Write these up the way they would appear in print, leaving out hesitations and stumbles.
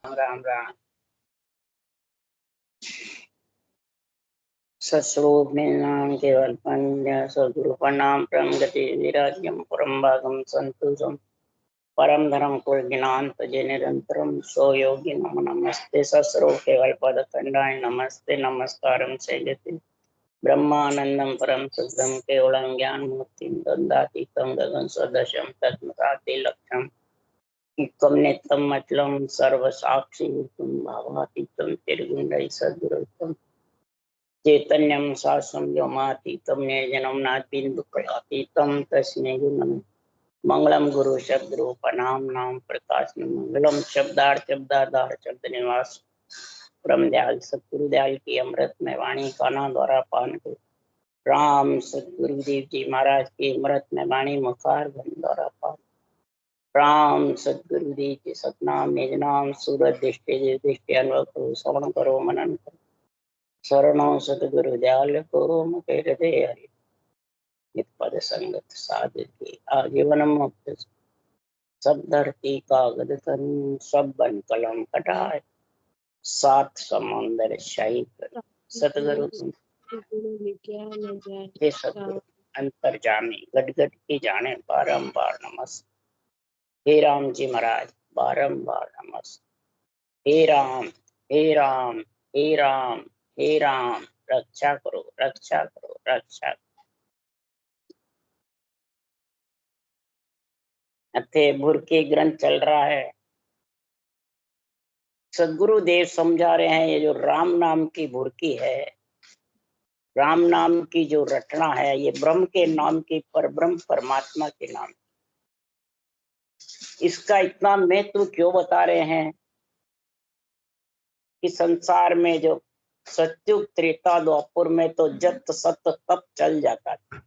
राम राम। सस्वरूप नाम केवल पंद्य सदगुरु प्रणाम परम गति विराज्यम परम भागम संतोषम परम धर्म कुल ज्ञान तजे निरंतरम सो योगी नम नमस्ते सस्वरूप केवल पद खंडाय नमस्ते नमस्कारम सेजते ब्रह्मानंदम परम शुद्धम केवलम ज्ञान मुक्तिं ददातीतं गगन सदृशं तत्मसाति लक्ष्यम एकम नित्यम अचलम सर्व साक्षी भावातीतं त्रिगुणै सद्गुरुत्तम चैतन्यम शासम व्योमातीतम निर्जनम नातीन्दुकलातीतम तस्मै गुणम मंगलम गुरु शब्द रूप नाम नाम प्रकाश मंगलम शब्दार्थ शब्द निवास परम दयाल सतगुरु दयाल की अमृत में वाणी काना द्वारा पान को राम सतगुरुदेव जी महाराज की अमृत में वाणी मुखार धन द्वारा पान राम सतगुरुदेव जी सतनाम निज नाम सूरत दृष्टि दृष्टि अनुभव करो श्रवण करो मनन करो शरणों सतगुरु दयाल को मुखे हृदय हरि नित पद संगत साधु आजीवन मुक्त सब धरती कागज तन सब बन कलम कटाए सात समुंदर शाही कर सतगुरु हे सतगुरु अंतर्जामी गदगद की जाने बारंबार नमस्ते हे राम जी महाराज बारंबार नमस्ते हे राम हे राम हे राम हे राम रक्षा करो रक्षा करो रक्षा करो। अथे भुरके ग्रंथ चल रहा है। सदगुरु देव समझा रहे हैं ये जो राम नाम की भुरकी है, राम नाम की जो रटना है, ये ब्रह्म के नाम की परब्रह्म परमात्मा के नाम, इसका इतना महत्व क्यों बता रहे हैं कि संसार में जो सत्युग त्रेता द्वापर में तो जत सत तप चल जाता था,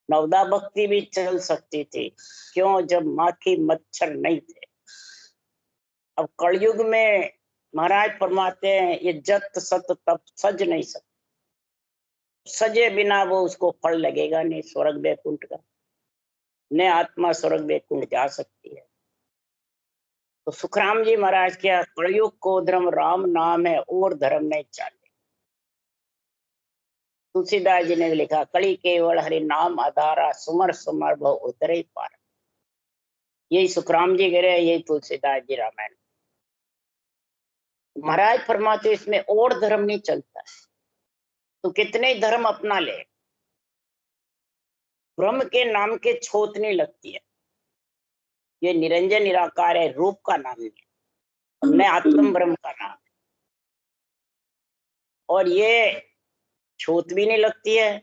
नवदा भक्ति भी चल सकती थी, क्यों? जब माखी मच्छर नहीं थे। अब कलयुग में महाराज फरमाते हैं ये जत सत तप सज नहीं सकते, सजे बिना वो उसको फल लगेगा नहीं स्वर्ग वैकुंठ का, न आत्मा स्वर्ग वैकुंठ जा सकती है। तो सुखराम जी महाराज क्या कलयुग को धर्म राम नाम है और धर्म नहीं चाले। तुलसीदास जी ने लिखा कली केवल हरि नाम आधारा सुमर सुमर भव उतरे पार। यही सुखराम जी कह रहे, यही तुलसीदास जी रामायण। महाराज फरमाते इसमें और धर्म नहीं चलता है तो कितने धर्म अपना ले, ब्रह्म के नाम के छोत नहीं लगती है। ये निरंजन निराकार है, रूप का नाम है, न आत्म ब्रह्म का नाम है, और ये छोत भी नहीं लगती है।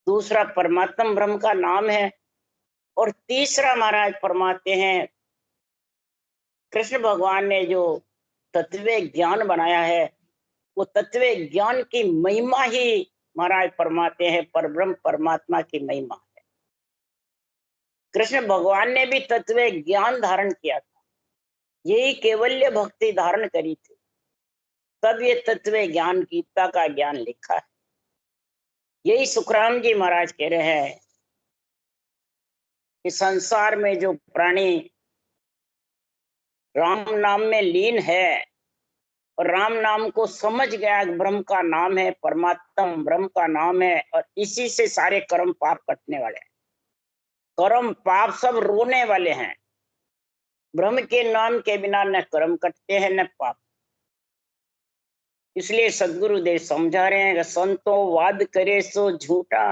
दूसरा परमात्म ब्रह्म का नाम है, और तीसरा महाराज फरमाते हैं कृष्ण भगवान ने जो तत्व ज्ञान बनाया है, वो तत्व ज्ञान की महिमा ही महाराज फरमाते हैं परब्रह्म परमात्मा की महिमा है। कृष्ण भगवान ने भी तत्व ज्ञान धारण किया था, यही केवल्य भक्ति धारण करी थी, तब ये तत्व ज्ञान गीता का ज्ञान लिखा है। यही सुखराम जी महाराज कह रहे हैं कि संसार में जो प्राणी राम नाम में लीन है और राम नाम को समझ गया, ब्रह्म का नाम है, परमात्मा ब्रह्म का नाम है, और इसी से सारे कर्म पाप कटने वाले हैं। कर्म पाप सब रोने वाले हैं। ब्रह्म के नाम के बिना न कर्म कटते हैं न पाप। इसलिए सदगुरुदेव समझा रहे हैं कि संतों वाद करे सो झूठा,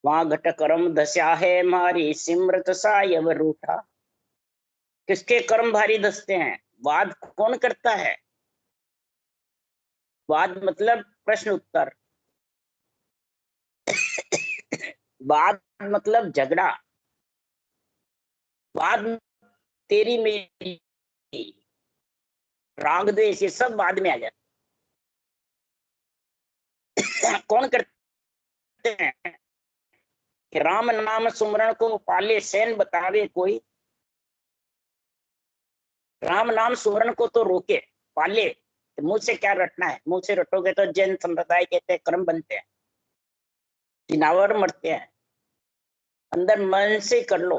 वहां घट कर्म दशा है मारी सिमरत सायब रूठा। किसके कर्म भारी दसते हैं? वाद कौन करता है? वाद मतलब प्रश्न उत्तर, वाद मतलब झगड़ा, वाद तेरी मेरी राग द्वेष, ये सब बाद में आ जाता। कौन करते हैं कि राम नाम सुमरण को पाले सैन बतावे कोई, राम नाम सुमरण को तो रोके पाले। तो मुंह से क्या रटना है? मुंह से रटोगे तो जैन संप्रदाय कहते हैं कर्म बनते हैं, जिनावर मरते हैं। अंदर मन से कर लो।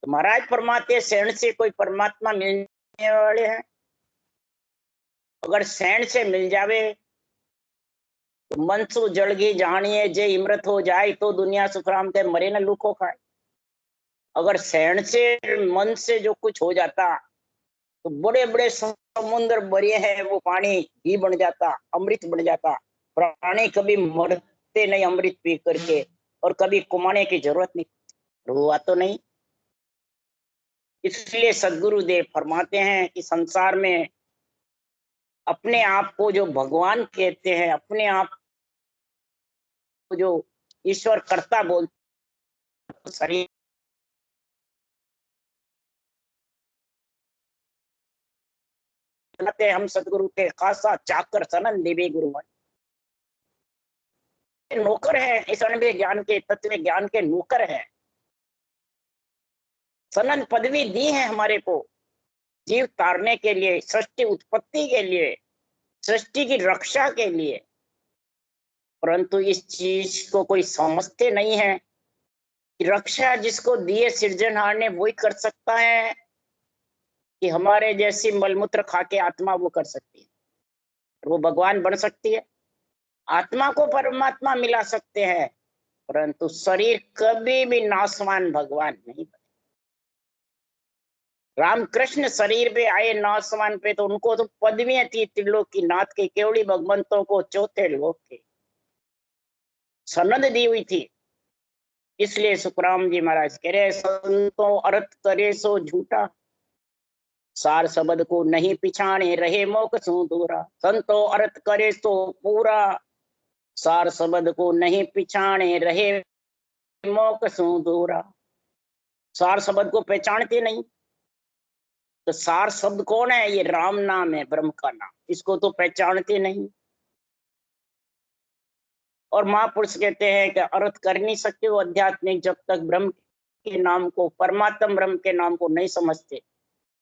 तो महाराज फरमाते शरण से कोई परमात्मा मिल वाले हैं। अगर सैन से मिल जावे तो मनसु जड़गी जानिए जे इमृत हो जाए तो दुनिया सुखराम ते मरे न लूखो खाए। अगर सैन से मन से जो कुछ हो जाता तो बड़े बड़े समुद्र बड़े हैं, वो पानी घी बन जाता, अमृत बन जाता। प्राणी कभी मरते नहीं अमृत पी करके, और कभी कुमाने की जरूरत नहीं, हुआ तो नहीं। इसलिए सदगुरुदेव फरमाते हैं कि संसार में अपने आप को जो भगवान कहते हैं, अपने आप को जो ईश्वर कर्ता बोलते, शरीर हम सदगुरु के खासा चाकर सनन देवी गुरु नौकर है, इस अनुभव ज्ञान के तत्व ज्ञान के नौकर है। सनन पदवी दी है हमारे को जीव तारने के लिए, सृष्टि उत्पत्ति के लिए, सृष्टि की रक्षा के लिए। परंतु इस चीज को कोई समझते नहीं है कि रक्षा जिसको दिए सृजनहार ने वही कर सकता है, कि हमारे जैसी मलमूत्र खा के आत्मा वो कर सकती है, वो भगवान बन सकती है। आत्मा को परमात्मा मिला सकते हैं, परंतु शरीर कभी भी नासवान भगवान नहीं बने। रामकृष्ण शरीर पे आए नासवान पे, तो उनको तो पदवियां थी त्रिलोक की नाथ के, केवड़ी भगवंतों को चौथे लोक के सनद दी हुई थी। इसलिए सुखराम जी महाराज कह रहे, संतों अर्थ करे सो झूठा, सार शब्द को नहीं पिछाने रहे मोक सू दूरा। संतों अर्थ करे सो पूरा, सार शब्द को नहीं पिछाने रहे मोक सू दूरा। सार शब्द को पहचानते नहीं, तो सार शब्द कौन है? ये राम नाम है, ब्रह्म का नाम, इसको तो पहचानते नहीं। और महापुरुष कहते हैं कि अर्थ कर नहीं सकते वो आध्यात्मिक जब तक ब्रह्म के नाम को, परमात्म ब्रह्म के नाम को नहीं समझते।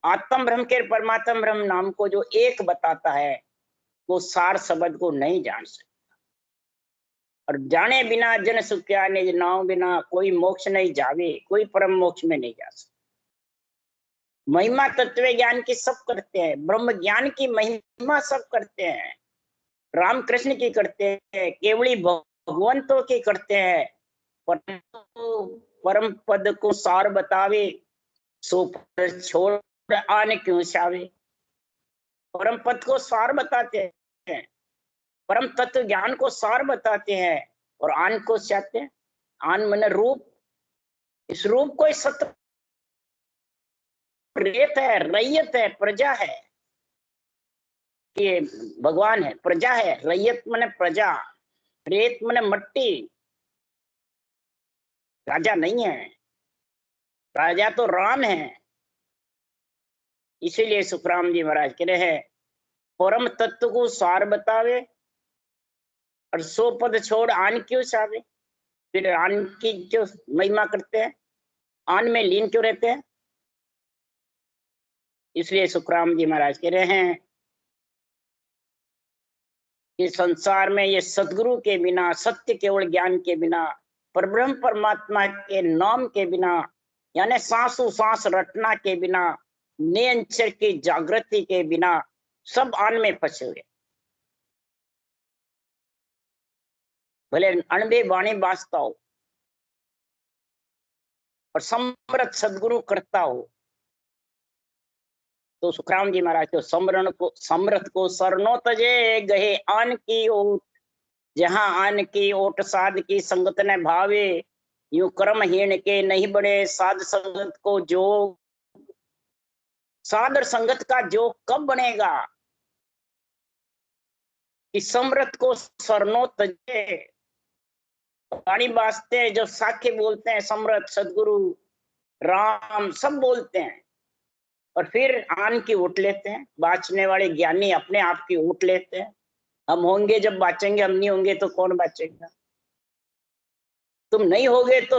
आत्म ब्रह्म के परमात्म ब्रह्म नाम को जो एक बताता है, वो सार शब्द को नहीं जान सकता। और जाने बिना जन सुख्या ने नाम बिना कोई मोक्ष नहीं जावे, कोई परम मोक्ष में नहीं जा सकता। महिमा तत्व ज्ञान की सब करते हैं, ब्रह्म ज्ञान की महिमा सब करते हैं, रामकृष्ण की करते हैं, केवली भगवंतों की करते हैं, परम पद को सार बतावे सो पर छोड़ आने क्यों चावे। परम पद को सार बताते हैं, परम तत्व ज्ञान को सार बताते हैं, और आन को चाहते हैं। आन मन रूप, इस रूप को सत्य रेत है, रैयत है, प्रजा है। ये भगवान है, प्रजा है, रैयत मने प्रजा, रेत मने मट्टी, राजा नहीं है, राजा तो राम है। इसीलिए सुखराम जी महाराज कह रहे हैं, परम तत्व को सार बतावे और सो पद छोड़ आन क्यों चावे। फिर आन की क्यों महिमा करते हैं, आन में लीन क्यों रहते हैं। इसलिए सुखराम जी महाराज कह रहे हैं कि संसार में ये सदगुरु के बिना, सत्य केवल ज्ञान के बिना, परब्रह्म परमात्मा के नाम के बिना, यानी सांसों सांस रटना के बिना, निरंतर की जागृति के बिना सब आन में फंसे हुए। भले अणबे बाणी बाजता हो और समृत सदगुरु करता हो, तो सुखराम जी महाराज तो समृत को सरनो तजे गहे आन की ओट। जहां आन की ओट साध की संगत ने भावे, यूं कर्महीन के नहीं बड़े साध संगत को जो। साध और संगत का जो कब बनेगा कि समृत को सरनो तजे, वाणी बाजते हैं, जो साखे बोलते हैं, समृत सदगुरु राम सब बोलते हैं, और फिर आन की ओट लेते हैं। बाँचने वाले ज्ञानी अपने आप की ओट लेते हैं। हम होंगे जब बाँचेंगे, हम नहीं होंगे तो कौन बाँचेगा। तुम नहीं होगे तो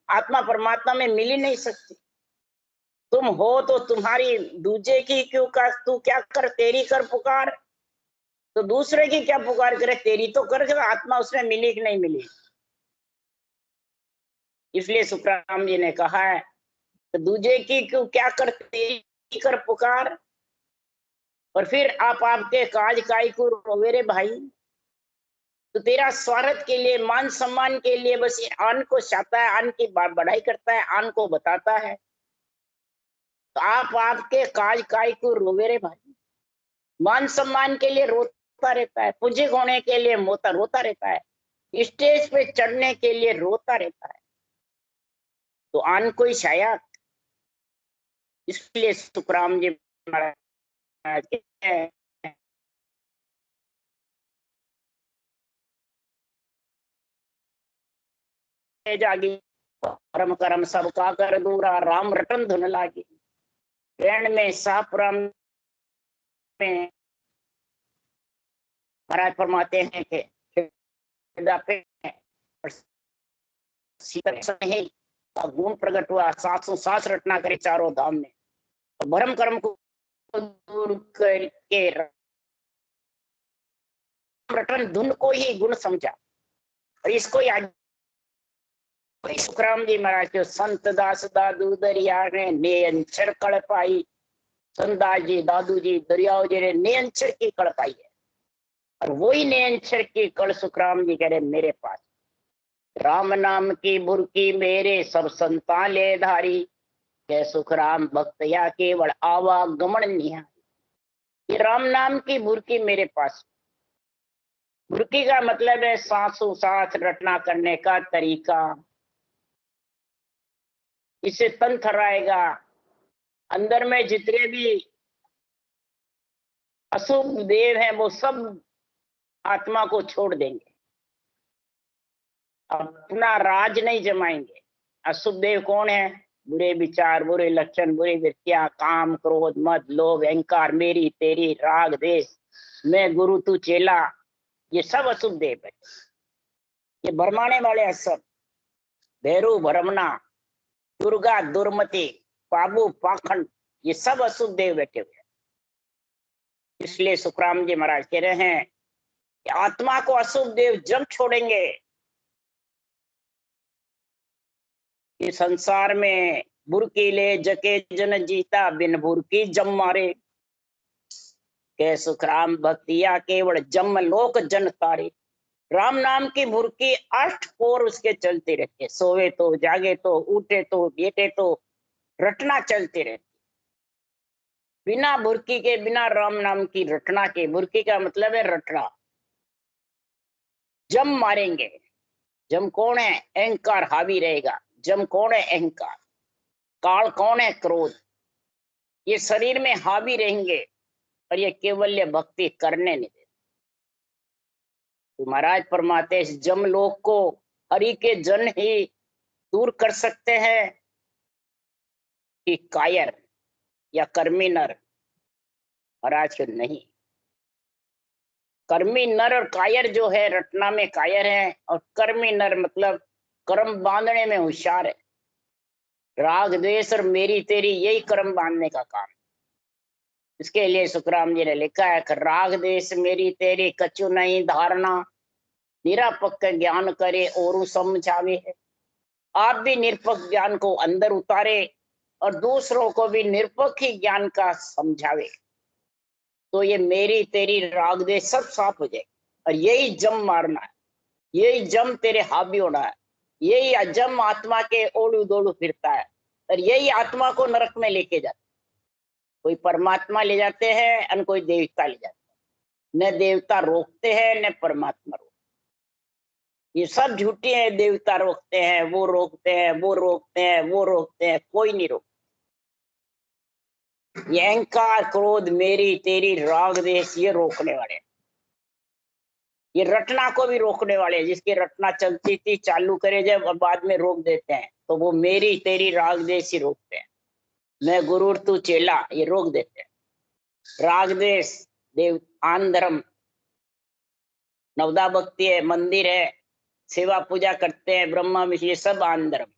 आत्मा परमात्मा में मिल ही नहीं सकती। तुम हो तो तुम्हारी दूजे की क्यों कर, तू क्या कर, तेरी कर पुकार, तो दूसरे की क्या पुकार करे, तेरी तो कर, आत्मा उसमें मिली कि नहीं मिली। इसलिए सुखराम जी ने कहा है, तो दूजे की क्यों क्या कर, तेरी कर पुकार, और फिर आप आपके काज काई को रोवे रे भाई। तो तेरा स्वार्थ के लिए, मान सम्मान के लिए बस ये आन को चाहता है, आन की बढ़ाई करता है, आन को बताता है। तो आप आपके काज काई को रोवे रे भाई। मान सम्मान के लिए रोता रहता है, पूज्य होने के लिए रोता रहता है, स्टेज पे चढ़ने के लिए रोता रहता है, तो आन कोई शायद। इसलिए सुखराम जी महाराज जागी, परम करम सबका कर दूरा, राम रटन धुन लागी। प्रेण में सापुराम में महाराज फरमाते हैं कि गुण प्रकट हुआ, 707 रटना करे चारों धाम में, और भरम कर्म को दूर करके रटन धुन को ही गुण समझा। और इसको याद सुखराम जी महाराज के संत दास दादू दरिया ने नेअंचर कड़ पाई। संत दास जी दादू जी दरियाओ जी ने नेअंचर की कड़ पाई है, और वही नेअंचर की कड़ सुखराम जी कह रहे मेरे पास। राम नाम की बुरकी मेरे सब संतान ले धारी, के सुखराम भक्त या केवल आवागमन निहारी। ये राम नाम की बुरकी मेरे पास। बुरकी का मतलब है सांसों साथ रटना करने का तरीका। इससे तन थर्राएगा, अंदर में जितने भी अशुभ देव हैं वो सब आत्मा को छोड़ देंगे, अपना राज नहीं जमाएंगे। अशुभ देव कौन है? बुरे विचार, बुरे लक्षण, बुरी वृत्तियां, काम क्रोध मद लोभ अहंकार, मेरी तेरी, राग देश, मैं गुरु तू चेला, ये सब अशुभ देव है। ये भरमाने वाले हैं सब। भैरू भरमना, दुर्गा दुर्मति, पाबू पाखंड, ये सब अशुभ देव बैठे हुए हैं। इसलिए सुखराम जी महाराज कह रहे हैं कि आत्मा को अशुभ देव जब छोड़ेंगे, इस संसार में बुरकी ले जके जन जीता, बिन बुरकी जम मारे, के सुखराम भक्तिया केवल जम लोक जन तारे। राम नाम की बुरकी 8 पोर उसके चलते रहते, सोवे तो जागे तो उठे तो बैठे तो रटना चलते रहती। बिना बुरकी के, बिना राम नाम की रटना के, बुरकी का मतलब है रटना, जम मारेंगे। जम कौन है? अहंकार हावी रहेगा। जम कौन है? अहंकार। काल कौन है? क्रोध। ये शरीर में हावी रहेंगे और ये केवल्य भक्ति करने नहीं देते। तो महाराज फरमाते इस जम लोक को हरि के जन ही दूर कर सकते हैं कि कायर या कर्मी नर? महाराज के नहीं। कर्मी नर और कायर जो है, रटना में कायर है, और कर्मी नर मतलब कर्म बांधने में होशियार है। राग द्वेष और मेरी तेरी यही कर्म बांधने का काम। इसके लिए सुखराम जी ने लिखा है कि राग द्वेष मेरी तेरी कछु नहीं धारणा, निरापक ज्ञान करे और समझावे है। आप भी निरपक ज्ञान को अंदर उतारे और दूसरों को भी निरपक ही ज्ञान का समझावे, तो ये मेरी तेरी राग द्वेष सब साफ हो जाए। और यही जम मारना है, यही जम तेरे हावी होना है, यही जम आत्मा के ओलू दौड़ू फिरता है, और यही आत्मा को नरक में लेके जाता है। कोई परमात्मा ले जाते हैं और कोई देवता ले जाते हैं। न देवता रोकते हैं न परमात्मा रोकते। ये सब झूठी है। देवता रोकते हैं, वो रोकते हैं, वो रोकते हैं, वो रोकते हैं, कोई नहीं रोकता। ये अहंकार क्रोध मेरी तेरी राग द्वेष ये रोकने वाले, ये रटना को भी रोकने वाले। जिसकी रटना चलती थी चालू करे जब और बाद में रोक देते हैं, तो वो मेरी तेरी राग द्वेष ही रोकते हैं। मैं गुरु तू चेला ये रोक देते हैं। राग द्वेष देव आन धर्म, नवदा भक्ति है, मंदिर है, सेवा पूजा करते हैं, ब्रह्मा विष्णु, ये सब आन धर्म।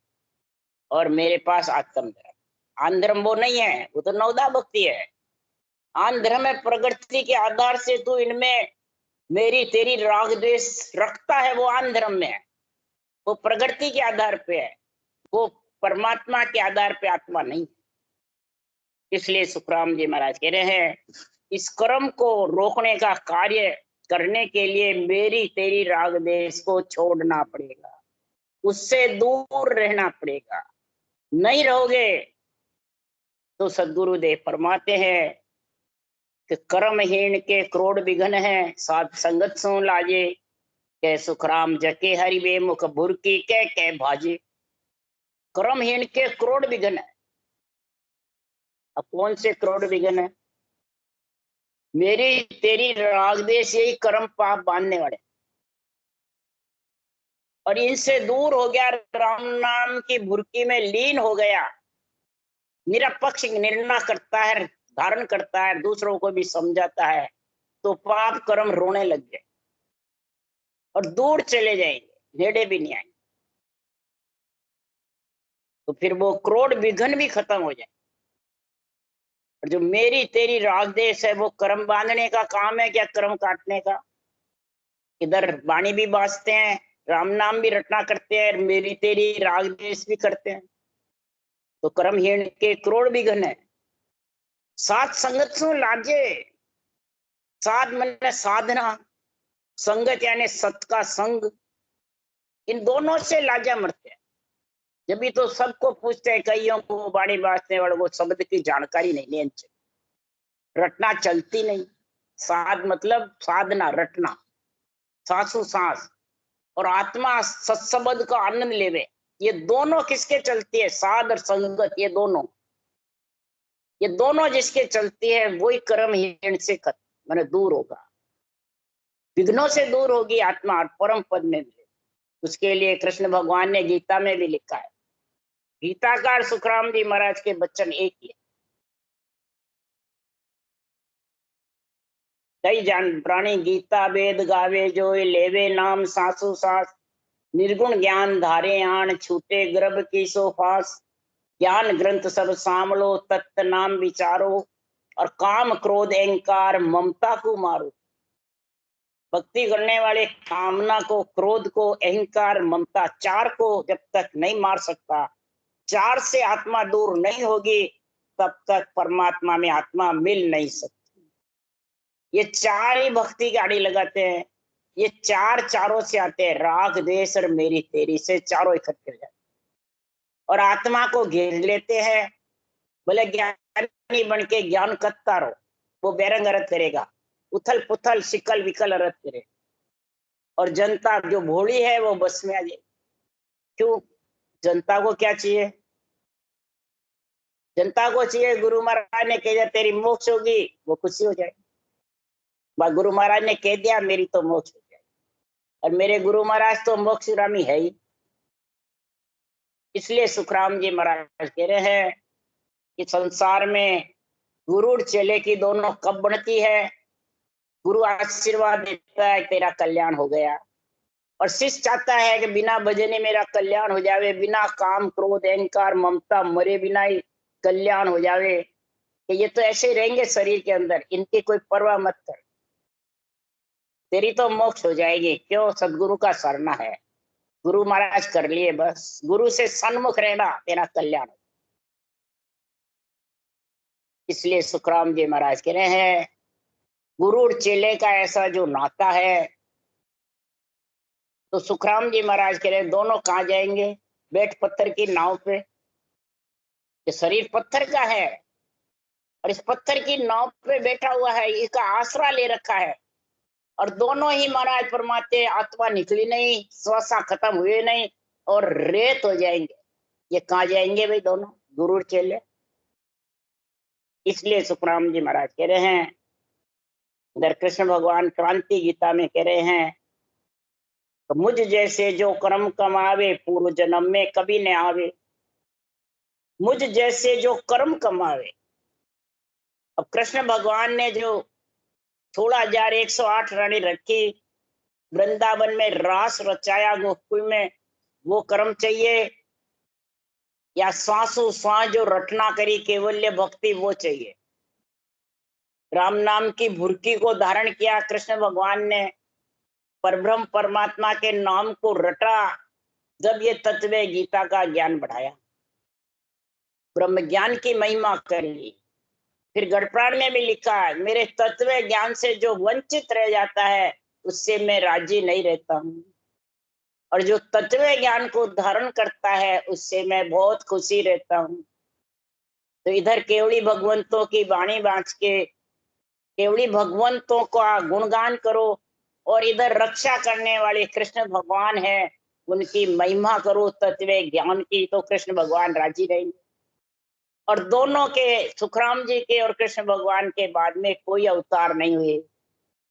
और मेरे पास आत्म धर्म। आन धर्म वो नहीं है, वो तो नवदा भक्ति है। आन धर्म है प्रगति के आधार से तू इनमें मेरी तेरी राग द्वेष रखता है, वो आन धर्म में है। वो प्रगति के आधार पे है, वो परमात्मा के आधार पे आत्मा नहीं। इसलिए सुखराम जी महाराज कह रहे हैं, इस कर्म को रोकने का कार्य करने के लिए मेरी तेरी राग देश को छोड़ना पड़ेगा, उससे दूर रहना पड़ेगा। नहीं रहोगे तो सदगुरुदेव फरमाते हैं कि कर्महीन के करोड़ विघ्न है, साध संगत सो लाजे, के सुखराम जके हरि वे मुख भुरकी के भाजे। कर्महीन के करोड़ विघ्न है। अब कौन से करोड़ विघ्न है? मेरी तेरी राग देश यही कर्म पाप बांधने वाले, और इनसे दूर हो गया, राम नाम की भुरकी में लीन हो गया, निरपक्ष निर्णय करता है, धारण करता है, दूसरों को भी समझाता है, तो पाप कर्म रोने लग गए और दूर चले जाएंगे, नेड़े भी नहीं आएंगे। तो फिर वो करोड़ विघ्न भी खत्म हो जाए। और जो मेरी तेरी राग देश है वो कर्म बांधने का काम है, क्या कर्म काटने का? इधर वाणी भी बाजते हैं, राम नाम भी रटना करते हैं, मेरी तेरी राग देश भी करते हैं, तो कर्महीन के करोड़ विघ्न है। साध संगत सु लाजे, साध मन साधना, संगत यानी सत का संग, इन दोनों से लाजा मरते हैं। जब भी तो सबको पूछते हैं, कईयों को बाणी बाजने वालों को शब्द की जानकारी नहीं लेनी चाहिए, रटना चलती नहीं। साध मतलब साधना, रटना, सासु सांस और आत्मा सत्सबद का आनंद लेवे, ये दोनों किसके चलती है? साध और संगत, ये दोनों जिसके चलती है वही कर्महीन से मैंने दूर होगा, विघ्नों से दूर होगी आत्मा, और परम पद में मिले। उसके लिए कृष्ण भगवान ने गीता में भी लिखा है। गीताकार सुखराम जी महाराज के वचन एक ही है। कई जान प्राणी गीता वेद गावे, जो लेवे नाम सासु सास, निर्गुण ज्ञान धारे आन, छूटे गर्भ की सो फास, ज्ञान ग्रंथ सब सामलो, तत्त नाम विचारो, और काम क्रोध अहंकार ममता को मारो। भक्ति करने वाले कामना को, क्रोध को, अहंकार, ममता, चार को जब तक नहीं मार सकता, चार से आत्मा दूर नहीं होगी, तब तक परमात्मा में आत्मा मिल नहीं सकती। ये चार ही भक्ति की आड़ी लगाते हैं। ये चारों से आते हैं, राग देश और मेरी तेरी से चारों इकट्ठे हो जाते और आत्मा को घेर लेते हैं। बोले ज्ञानी बन के ज्ञान करता रहो, वो बेरंग अरत करेगा, उथल पुथल शिकल विकल अरत करेगा, और जनता जो भोली है वो बस में आ जाए। क्यों? जनता को क्या चाहिए? जनता को चाहिए गुरु महाराज ने कह दिया तेरी मोक्ष होगी, वो खुशी हो जाए। गुरु महाराज ने कह दिया मेरी तो मोक्ष हो जाए, और मेरे गुरु महाराज तो मोक्षरामी है ही। इसलिए सुखराम जी महाराज कह रहे हैं कि संसार में गुरु चेले की दोनों कब बनती है? गुरु आशीर्वाद देता है तेरा कल्याण हो गया, और शिष्य चाहता है कि बिना भजने मेरा कल्याण हो जावे, बिना काम क्रोध अहंकार ममता मरे बिना ही कल्याण हो जावे, कि ये तो ऐसे रहेंगे शरीर के अंदर, इनकी कोई परवाह मत कर, तेरी तो मोक्ष हो जाएगी। क्यों? सदगुरु का सरना है, गुरु महाराज कर लिए, बस गुरु से सन्मुख रहना, तेरा कल्याण। इसलिए सुखराम जी महाराज कह रहे हैं गुरु और चेले का ऐसा जो नाता है, तो सुखराम जी महाराज कह रहे हैं दोनों कहाँ जाएंगे? बैठ पत्थर की नाव पे। ये शरीर पत्थर का है, और इस पत्थर की नाव पे बैठा हुआ है, इसका आसरा ले रखा है, और दोनों ही महाराज परमात्मा आत्मा निकली नहीं, श्वासा खत्म हुए नहीं, और रेत हो जाएंगे। ये कहाँ जाएंगे भाई दोनों? गुरु चेले। इसलिए सुखराम जी महाराज कह रहे हैं, इधर कृष्ण भगवान क्रांति गीता में कह रहे हैं, तो मुझ जैसे जो कर्म कमावे, पूर्व जन्म में कभी न आवे। मुझ जैसे जो कर्म कमावे। अब कृष्ण भगवान ने जो 16,108 रानी रखी, वृंदावन में रास रचाया गोकुल में, वो कर्म चाहिए, या श्वासों श्वास जो रटना करी केवल्य भक्ति वो चाहिए? राम नाम की भुरकी को धारण किया कृष्ण भगवान ने, परब्रह्म परमात्मा के नाम को रटा, जब ये तत्व गीता का ज्ञान बढ़ाया, ब्रह्म ज्ञान की महिमा करी, फिर गढ़प्राण में भी लिखा है, मेरे तत्व ज्ञान से जो वंचित रह जाता है उससे मैं राजी नहीं रहता हूँ, और जो तत्व ज्ञान को धारण करता है उससे मैं बहुत खुशी रहता हूँ। तो इधर केवली भगवंतों की वाणी बाँच के केवली भगवंतों का गुणगान करो, और इधर रक्षा करने वाले कृष्ण भगवान है उनकी महिमा करो तत्व ज्ञान की, तो कृष्ण भगवान राजी रहेंगे। और दोनों के, सुखराम जी के और कृष्ण भगवान के बाद में कोई अवतार नहीं हुए।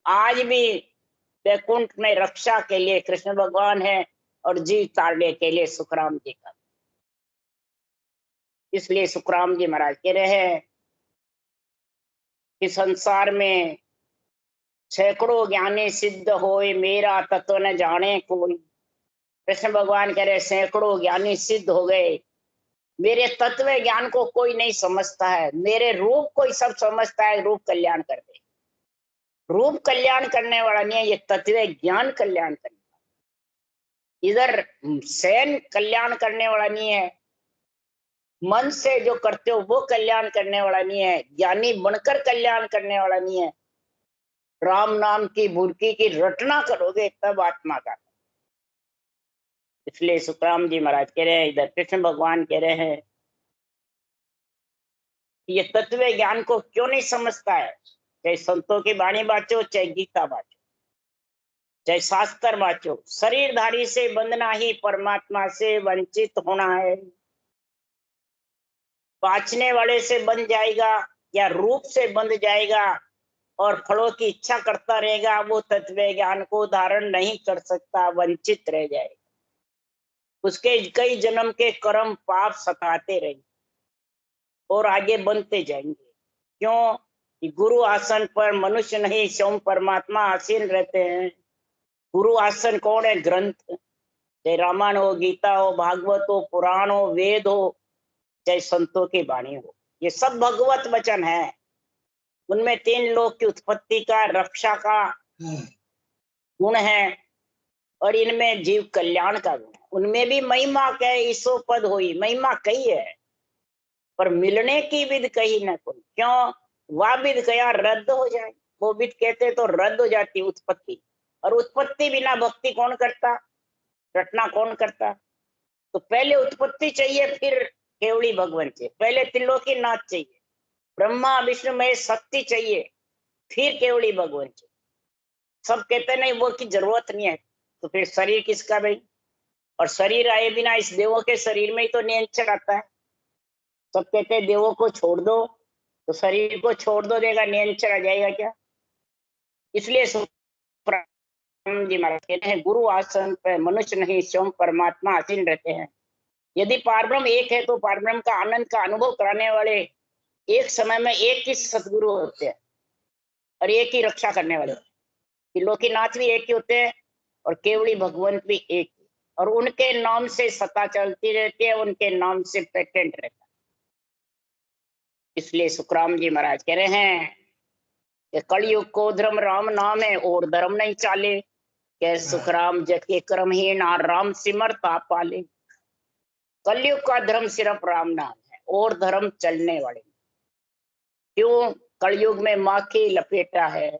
आज भी वैकुंठ में रक्षा के लिए कृष्ण भगवान है और जीव तारने के लिए सुखराम जी का। इसलिए सुखराम जी महाराज कह रहे हैं कि संसार में सैकड़ों ज्ञानी सिद्ध होए, मेरा तत्व न जाने कोई। कृष्ण भगवान कह रहे सैकड़ों ज्ञानी सिद्ध हो गए, मेरे तत्व ज्ञान को कोई नहीं समझता है, मेरे रूप को ही सब समझता है, रूप कल्याण कर दे। रूप कल्याण करने वाला नहीं है, ये तत्व ज्ञान कल्याण करने वाला। इधर सैन कल्याण करने वाला नहीं है, मन से जो करते हो वो कल्याण करने वाला नहीं है, ज्ञानी बनकर कल्याण करने वाला नहीं है। राम नाम की बुरकी की रटना करोगे तब आत्मा का। इसलिए सुखराम जी महाराज कह रहे हैं, इधर कृष्ण भगवान कह रहे हैं ये तत्व ज्ञान को क्यों नहीं समझता है। चाहे संतों की वाणी बाचो, चाहे गीता बाचो, चाहे शास्त्र बाचो, शरीरधारी से बंधना ही परमात्मा से वंचित होना है। बाँचने वाले से बंध जाएगा या रूप से बंध जाएगा और फलों की इच्छा करता रहेगा, वो तत्व ज्ञान को धारण नहीं कर सकता, वंचित रह जाएगा। उसके कई जन्म के कर्म पाप सताते रहेंगे और आगे बनते जाएंगे। क्यों? कि गुरु आसन पर मनुष्य नहीं, स्वयं परमात्मा आसीन रहते हैं। गुरु आसन कौन है? ग्रंथ, चाहे रामायण हो, गीता हो, भागवत हो, पुराण हो, वेद हो, चाहे संतों की वाणी हो, ये सब भगवत वचन है। उनमें तीन लोक की उत्पत्ति का, रक्षा का गुण है, और इनमें जीव कल्याण का गुण है। उनमें भी महिमा कहे ईसो पद हुई, महिमा कही है पर मिलने की विध कही न कोई। क्यों? वह विध कया रद्द हो जाए, वो विध कहते तो रद्द हो जाती उत्पत्ति, और उत्पत्ति बिना भक्ति कौन करता, रटना कौन करता। तो पहले उत्पत्ति चाहिए, फिर केवली भगवान चाहिए। पहले त्रिलोकी नाथ चाहिए, ब्रह्मा विष्णु महेश शक्ति चाहिए, फिर केवली भगवान चाहिए। सब कहते नहीं वो की जरूरत नहीं है, तो फिर शरीर किसका भाई? और शरीर आए बिना इस देवों के शरीर में ही तो नियंत्रण आता है। सब कहते हैं देवों को छोड़ दो, तो शरीर को छोड़ दो, देगा नियंत्रण आ जाएगा क्या? इसलिए जी महाराज कहते हैं गुरु आसन पर मनुष्य नहीं, स्वयं परमात्मा आसीन रहते हैं। यदि पारब्रह्म एक है तो पारब्रह्म का आनंद का अनुभव कराने वाले एक समय में एक ही सदगुरु होते हैं और एक ही रक्षा करने वाले। त्रिलोकीनाथ भी एक ही होते हैं और केवली भगवंत भी एक ही, और उनके नाम से सत्ता चलती रहती है, उनके नाम से पेटेंट रहता है। इसलिए सुखराम जी महाराज कह रहे हैं कि कलयुग को धर्म राम नाम है और धर्म नहीं चाले, के सुखराम जग के क्रमहीन राम सिमरता पाले। कलयुग का धर्म सिर्फ राम नाम है और धर्म चलने वाले। क्यों? कलयुग में माखी लपेटा है,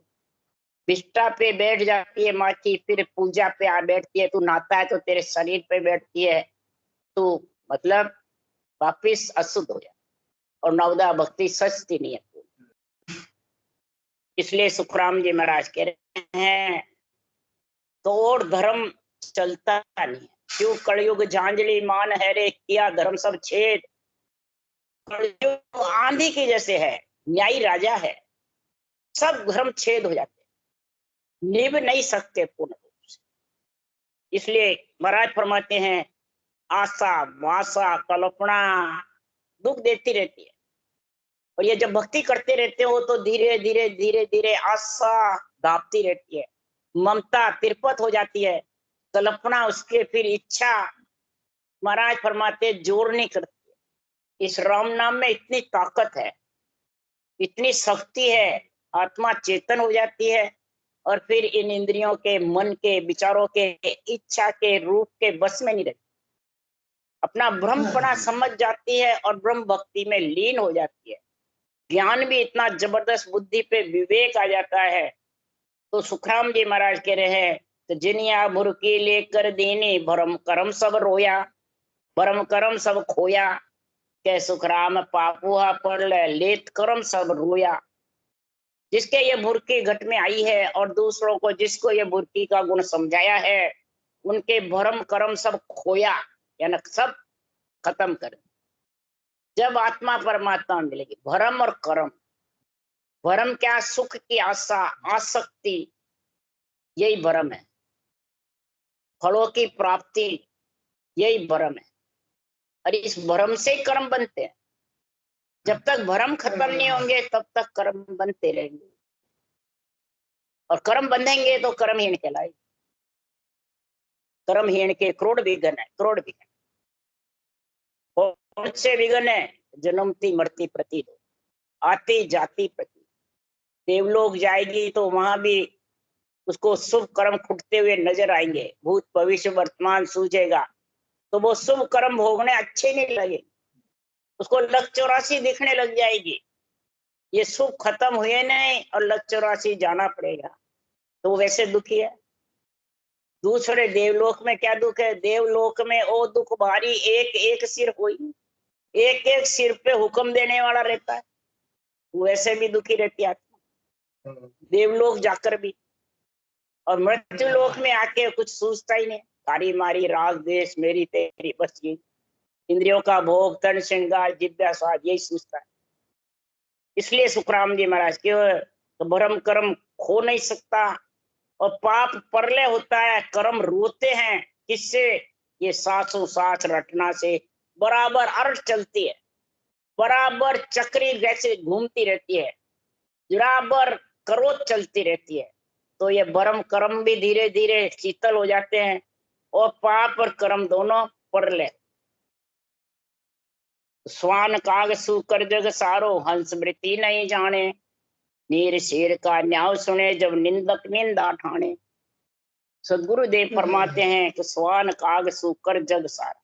बिस्टा पे बैठ जाती है माखी, फिर पूजा पे आ बैठती है, तू नहाता है तो तेरे शरीर पे बैठती है, तो मतलब वापिस अशुद्ध हो जाए, और नवदा भक्ति सस्ती नहीं है। इसलिए सुखराम जी महाराज कह रहे हैं तो और धर्म चलता नहीं है। क्यों? कलयुग झांझली मान है रे, किया धर्म सब छेद। कलयुग आंधी की जैसे है, न्यायी राजा है, सब धर्म छेद हो जाते, निभ नहीं सकते पूर्ण रूप से। इसलिए महाराज फरमाते हैं आशा वासा कल्पना दुख देती रहती है, और ये जब भक्ति करते रहते हो तो धीरे धीरे धीरे धीरे आशा दापती रहती है, ममता तिरपत हो जाती है, कल्पना उसके फिर इच्छा महाराज फरमाते जोर नहीं करती है। इस राम नाम में इतनी ताकत है, इतनी शक्ति है, आत्मा चेतन हो जाती है और फिर इन इंद्रियों के, मन के, विचारों के, इच्छा के, रूप के बस में नहीं रहती, अपना ब्रह्मपना समझ जाती है और ब्रह्म भक्ति में लीन हो जाती है। ज्ञान भी इतना जबरदस्त, बुद्धि पे विवेक आ जाता है। तो सुखराम जी महाराज कह रहे हैं तो जिनिया भुरकी लेकर दीनी भरम करम सब रोया, भरम करम सब खोया, के सुखराम पापुहा पर लेत करम सब रोया। जिसके ये बुरकी घट में आई है और दूसरों को जिसको ये बुरकी का गुण समझाया है, उनके भरम कर्म सब खोया, यानी सब खत्म कर। जब आत्मा परमात्मा मिलेगी, भरम और कर्म, भरम क्या, सुख की आशा, आसक्ति, यही भरम है। फलों की प्राप्ति, यही भरम है। और इस भरम से ही कर्म बनते हैं। जब तक भरम खत्म नहीं होंगे तब तक कर्म बनते रहेंगे, और कर्म बंधेंगे तो कर्महीन कहलाएंगे। कर्महीन के करोड़ विघन है, करोड़ विघन। कौन से विघन है? जन्मती मरती प्रति दो, आती जाती प्रति। देवलोक जाएगी तो वहां भी उसको शुभ कर्म फुटते हुए नजर आएंगे, भूत भविष्य वर्तमान सूझेगा, तो वो शुभ कर्म भोगने अच्छे नहीं लगे, उसको लक 84 दिखने लग जाएगी। ये शुभ खत्म हुए नहीं और लक 84 जाना पड़ेगा, तो वो वैसे दुखी है। दूसरे देवलोक में क्या दुख है? देवलोक में ओ दुख भारी, एक एक सिर होई, एक एक सिर पे हुक्म देने वाला रहता है, वैसे भी दुखी रहती है देवलोक जाकर भी। और मृत्यु लोक में आके कुछ सूझता ही नहीं, तारी मारी राग देश मेरी तेरी, बस ये इंद्रियों का भोग, तन श्रृंगार, जिज्ञा स्वाद, यही सूझता है। इसलिए सुखराम जी महाराज क्यों तो भरम कर्म खो नहीं सकता, और पाप परले होता है, कर्म रोते हैं। किससे? ये सासों सास रटना से बराबर अर्थ चलती है, बराबर चक्री जैसे घूमती रहती है, बराबर करोत चलती रहती है। तो ये भरम कर्म भी धीरे धीरे शीतल हो जाते हैं, और पाप और कर्म दोनों परले। स्वान काग सुकर जग सारो, हंस मृति नहीं जाने, नीर शेर का न्याय सुने जब निंदक निंदा ठाणे। सदगुरुदेव फरमाते हैं कि स्वान काग सुकर जग सारा।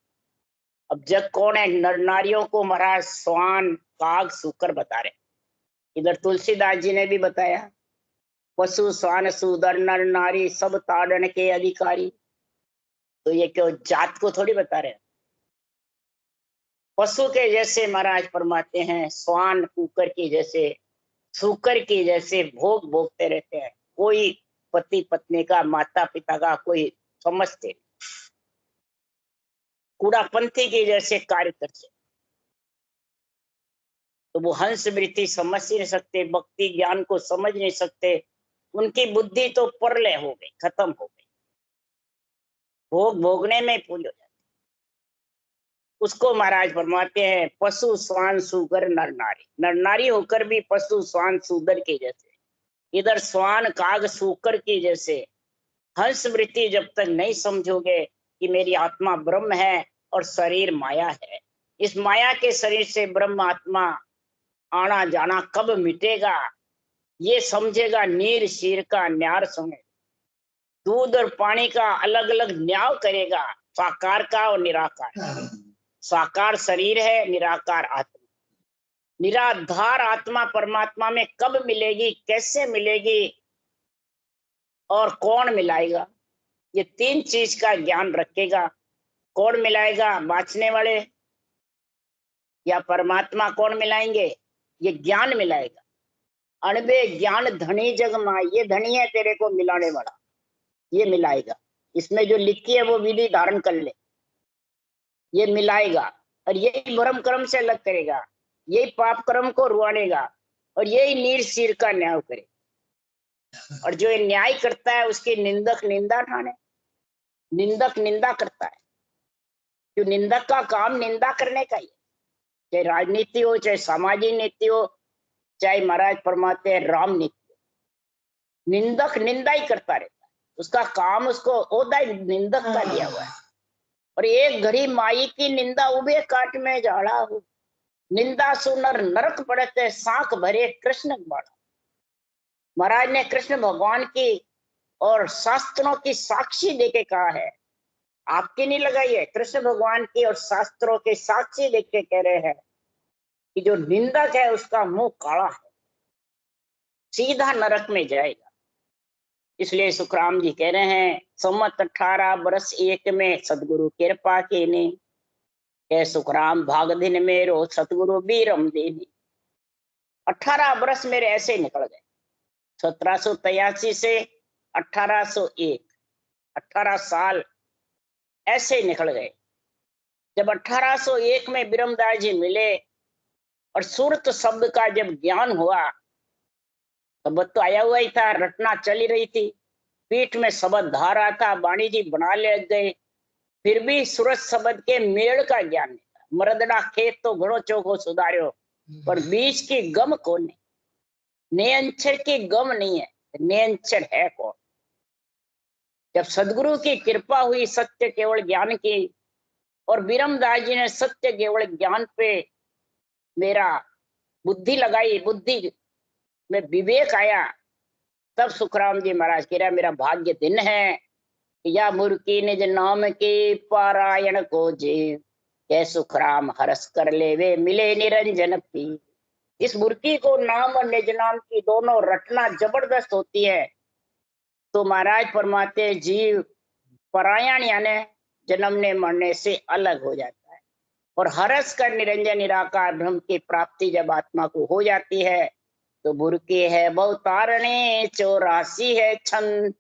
अब जग कौन है? नर नारियों को महाराज स्वान काग सुकर बता रहे। इधर तुलसीदास जी ने भी बताया, पशु स्वान सूदर नर नारी सब ताड़न के अधिकारी। तो ये क्यों जात को थोड़ी बता रहे हैं। पशु के जैसे महाराज फरमाते हैं, स्वान कुकर की जैसे, सूकर की जैसे भोग भोगते रहते हैं। कोई पति पत्नी का, माता पिता का कोई समझते नहीं। कूड़ापंथी के जैसे कार्य करते, तो वो हंस वृत्ति समझ ही नहीं सकते, भक्ति ज्ञान को समझ नहीं सकते। उनकी बुद्धि तो परले हो गई, खत्म हो गई, भोग भोगने में पूरी हो जाती। उसको महाराज फरमाते हैं पशु स्वान सुगर नर नारी। नर नारी होकर भी पशु स्वान सुगर के जैसे, इधर स्वान काग सूकर की जैसे। हंस वृत्ति जब तक नहीं समझोगे कि मेरी आत्मा ब्रह्म है और शरीर माया है, इस माया के शरीर से ब्रह्म आत्मा आना जाना कब मिटेगा, ये समझेगा। नीर शीर का न्यार सुने, दूध और पानी का अलग अलग न्याय करेगा, साकार का और निराकार। साकार शरीर है, निराकार आत्मा। निराधार आत्मा परमात्मा में कब मिलेगी, कैसे मिलेगी और कौन मिलाएगा, ये तीन चीज का ज्ञान रखेगा। कौन मिलाएगा? बाँचने वाले या परमात्मा कौन मिलाएंगे? ये ज्ञान मिलाएगा। अणबे ज्ञान धनी जग माई, ये धनी है तेरे को मिलाने वाला, ये मिलाएगा। इसमें जो लिखी है वो विधि धारण कर ले, ये मिलाएगा। और यही भरम कर्म से अलग करेगा, यही पाप कर्म को रुआनेगा, और यही नीर सिर का न्याय करेगा। और जो ये न्याय करता है उसकी निंदक निंदा ठाने। निंदक निंदा करता है, जो निंदक का काम निंदा करने का ही है। चाहे राजनीति हो, चाहे सामाजिक नीति हो, चाहे महाराज फरमाते हैं राम नीति, निंदक निंदा ही करता रहता है। उसका काम, उसको ओहदा ही निंदक का दिया हुआ है। और एक घड़ी माई की निंदा उबे काट में झाड़ा हो, निंदा सुनर नरक पड़ते सांख भरे कृष्ण बाड़ा। महाराज ने कृष्ण भगवान की और शास्त्रों की साक्षी देके कहा है, आपकी नहीं लगाई है, कृष्ण भगवान की और शास्त्रों के साक्षी देख के कह रहे हैं कि जो निंदक है उसका मुंह काला है, सीधा नरक में जाएगा। इसलिए सुखराम जी कह रहे हैं, सम्मत 18 बरस एक में सतगुरु कृपा के ने, के सुखराम भाग दिन मेरो सतगुरु बीरम देनी। 18 बरस मेरे ऐसे निकल गए, 1783 से 1801, 18 साल ऐसे निकल गए। जब 1801 में बिरमदास जी मिले और सूरत शब्द का जब ज्ञान हुआ, शब्द तो आया हुआ ही था, रटना चली रही थी, पीठ में शब्द धार रहा था, वाणी जी बना ले गए, फिर भी सूरत शब्द के मेल का ज्ञान नहीं था। मरदड़ा खेत तो घणो चोखो सुधार्यो, पर बीज की गम कौन है, नियंचर की गम नहीं है, नियंचर है कौन। जब सदगुरु की कृपा हुई सत्य केवल ज्ञान की, और बिरमदास जी ने सत्य केवल ज्ञान पे मेरा बुद्धि लगाई, बुद्धि में विवेक आया, तब सुखराम जी महाराज कह रहा मेरा भाग्य दिन है, या मुर्की निज नाम के पारायण को जीव, के सुखराम हरस कर लेवे मिले निरंजन पी। इस मुर्की को नाम और निज नाम की दोनों रटना जबरदस्त होती है, तो महाराज फरमाते जीव परायण यानी जन्मने मरने से अलग हो जाता है, और हरस कर निरंजन निराकार ब्रह्म की प्राप्ति जब आत्मा को हो जाती है, तो बुरकी है बहुतारणे 84 है छंद,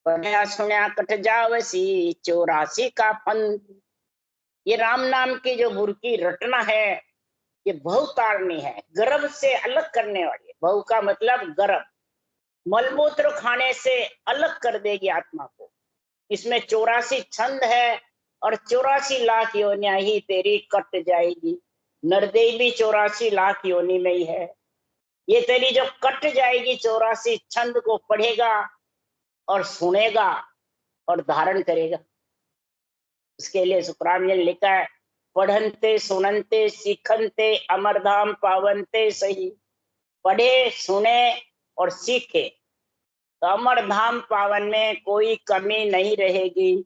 पढ़ा सुना कट जावसी 84 का फंद। ये राम नाम की जो बुरकी रटना है, ये बहुतारणी है, गर्भ से अलग करने वाली है। बहु का मतलब गर्भ, मलमूत्र खाने से अलग कर देगी आत्मा को। इसमें 84 छंद है, और 84 लाख योनियां ही तेरी कट जाएगी। नरदेवी 84 लाख योनि में ही है, ये तेरी जो कट जाएगी 84 छंद को पढ़ेगा और सुनेगा और धारण करेगा। इसके लिए सुखराम ने लिखा है, पढ़नते सुनते सीखनते अमरधाम पावनते सही। पढ़े सुने और सीखे तो अमरधाम पावन में कोई कमी नहीं रहेगी।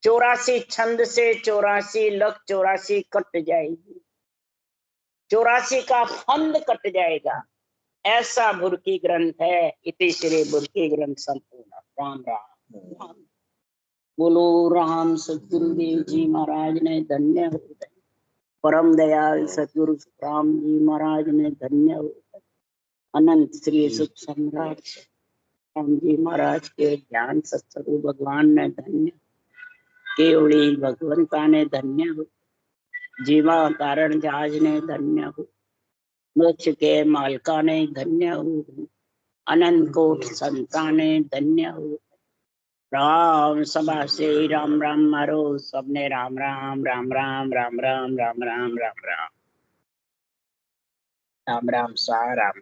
84 छंद से 84 लाख 84 कट जाएगी, 84 का फंद कट जाएगा। ऐसा बुरकी ग्रंथ है। इति श्री बुरकी ग्रंथ संपूर्ण। राम राम। बोलो राम सतगुरुदेव जी महाराज ने धन्य हो। परम दयाल सतगुरु राम जी महाराज ने धन्य हो। अनंत श्री सुख सम्राट राम जी महाराज के ज्ञान सत्सरु भगवान ने धन्य, केवड़ी भगवंता ने धन्य हो, जीवा कारण जहाज ने धन्य हो, मोक्ष के मालका ने धन्य हो, अनंत कोट संता ने धन्य हो। राम सभा से राम राम मारो सबने, राम राम राम राम राम राम राम राम राम राम राम राम राम सा राम।